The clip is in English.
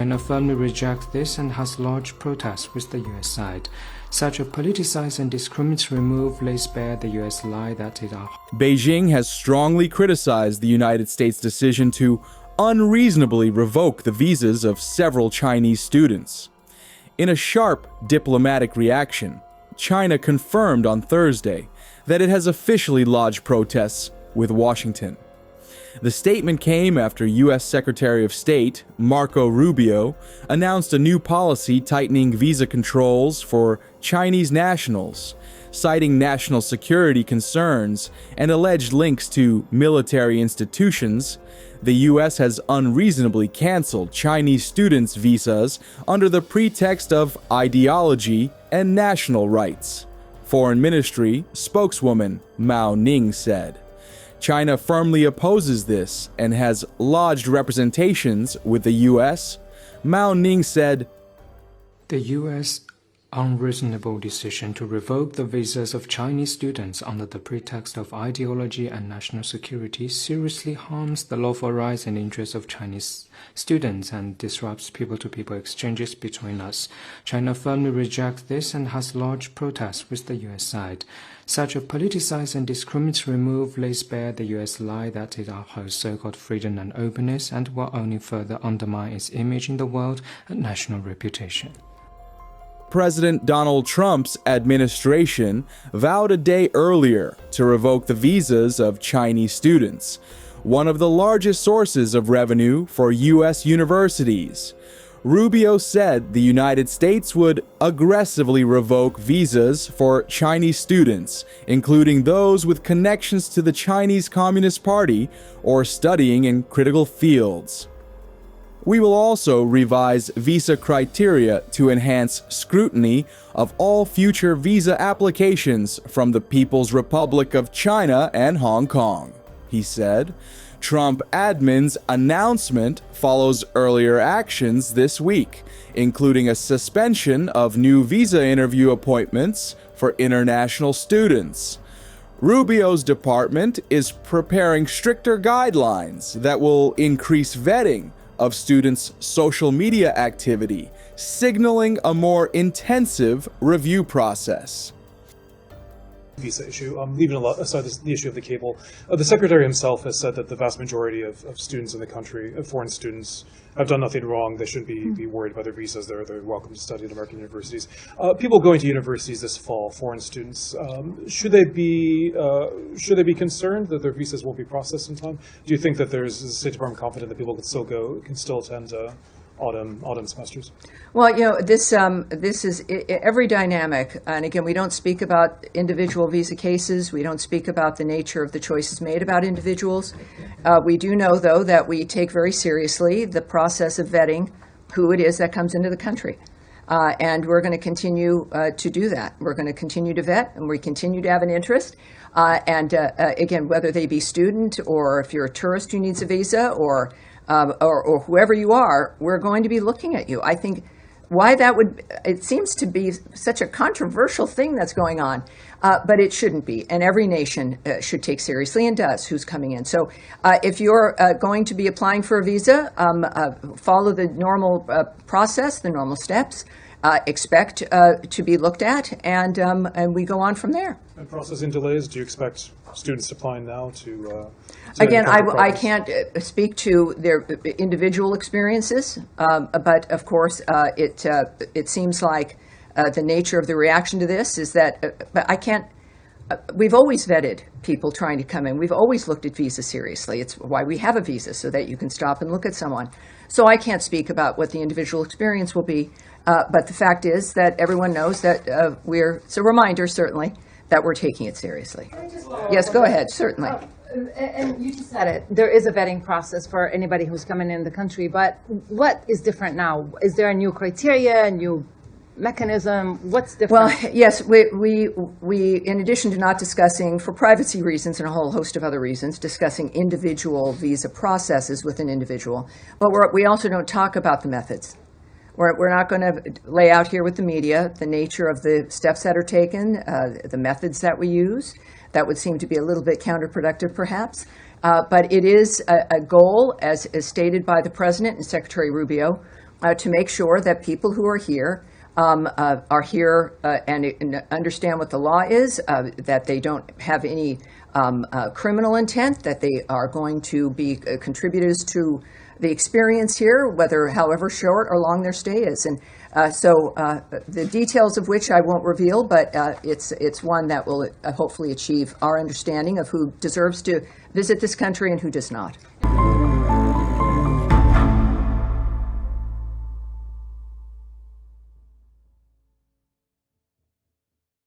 China firmly rejects this and has lodged protests with the US side. Such a politicized and discriminatory move lays bare the US lie that it are. Beijing has strongly criticized the United States' decision to unreasonably revoke the visas of several Chinese students. In a sharp diplomatic reaction, China confirmed on Thursday that it has officially lodged protests with Washington. The statement came after U.S. Secretary of State Marco Rubio announced a new policy tightening visa controls for Chinese nationals, citing national security concerns and alleged links to military institutions. The U.S. has unreasonably canceled Chinese students' visas under the pretext of ideology and national rights. Foreign Ministry spokeswoman Mao Ning said. China firmly opposes this and has lodged representations with the U.S. Mao Ning said, The U.S. unreasonable decision to revoke the visas of Chinese students under the pretext of ideology and national security seriously harms the lawful rights and interests of Chinese students and disrupts people-to-people exchanges between us. China firmly rejects this and has lodged protests with the U.S. side. Such a politicized and discriminatory move lays bare the U.S. lie that it upholds so-called freedom and openness and will only further undermine its image in the world and national reputation. President Donald Trump's administration vowed a day earlier to revoke the visas of Chinese students, one of the largest sources of revenue for U.S. universities. Rubio said the United States would aggressively revoke visas for Chinese students, including those with connections to the Chinese Communist Party or studying in critical fields. We will also revise visa criteria to enhance scrutiny of all future visa applications from the People's Republic of China and Hong Kong, he said. Trump admin's announcement follows earlier actions this week, including a suspension of new visa interview appointments for international students. Rubio's department is preparing stricter guidelines that will increase vetting of students' social media activity, signaling a more intensive review process. Visa issue, leaving aside the issue of the cable, the Secretary himself has said that the vast majority of students in the country, foreign students, have done nothing wrong. They shouldn't be worried about their visas. They're welcome to study at American universities. People going to universities this fall, foreign students, should they be concerned that their visas won't be processed in time? Do you think that is the State Department confident that people can still attend autumn semesters? Well, this is every dynamic, and again, we don't speak about individual visa cases. We don't speak about the nature of the choices made about individuals. We do know, though, that we take very seriously the process of vetting who it is that comes into the country, and we're going to continue to do that. We're going to continue to vet, and we continue to have an interest. Again, whether they be student or if you're a tourist who needs a visa or whoever you are, we're going to be looking at you. I think why it seems to be such a controversial thing that's going on, but it shouldn't be. And every nation should take seriously, and does, who's coming in. So if you're going to be applying for a visa, follow the normal process, the normal steps, expect to be looked at, and we go on from there. And processing delays, do you expect students applying now to Again, I can't speak to their individual experiences, but of course, it seems like the nature of the reaction to this is that. But I can't. We've always vetted people trying to come in. We've always looked at visa seriously. It's why we have a visa, so that you can stop and look at someone. So I can't speak about what the individual experience will be, but the fact is that everyone knows that it's a reminder, certainly, that we're taking it seriously. Yes, go ahead, certainly. And you just said it. There is a vetting process for anybody who's coming in the country, but what is different now? Is there a new criteria, a new mechanism? What's different? Well, yes, we in addition to not discussing, for privacy reasons and a whole host of other reasons, discussing individual visa processes with an individual, but we also don't talk about the methods. We're not going to lay out here with the media the nature of the steps that are taken, the methods that we use. That would seem to be a little bit counterproductive, perhaps. But it is a goal, as stated by the President and Secretary Rubio, to make sure that people who are here and understand what the law is, that they don't have any criminal intent, that they are going to be contributors to the experience here, however short or long their stay is. And so the details of which I won't reveal, but it's one that will hopefully achieve our understanding of who deserves to visit this country and who does not.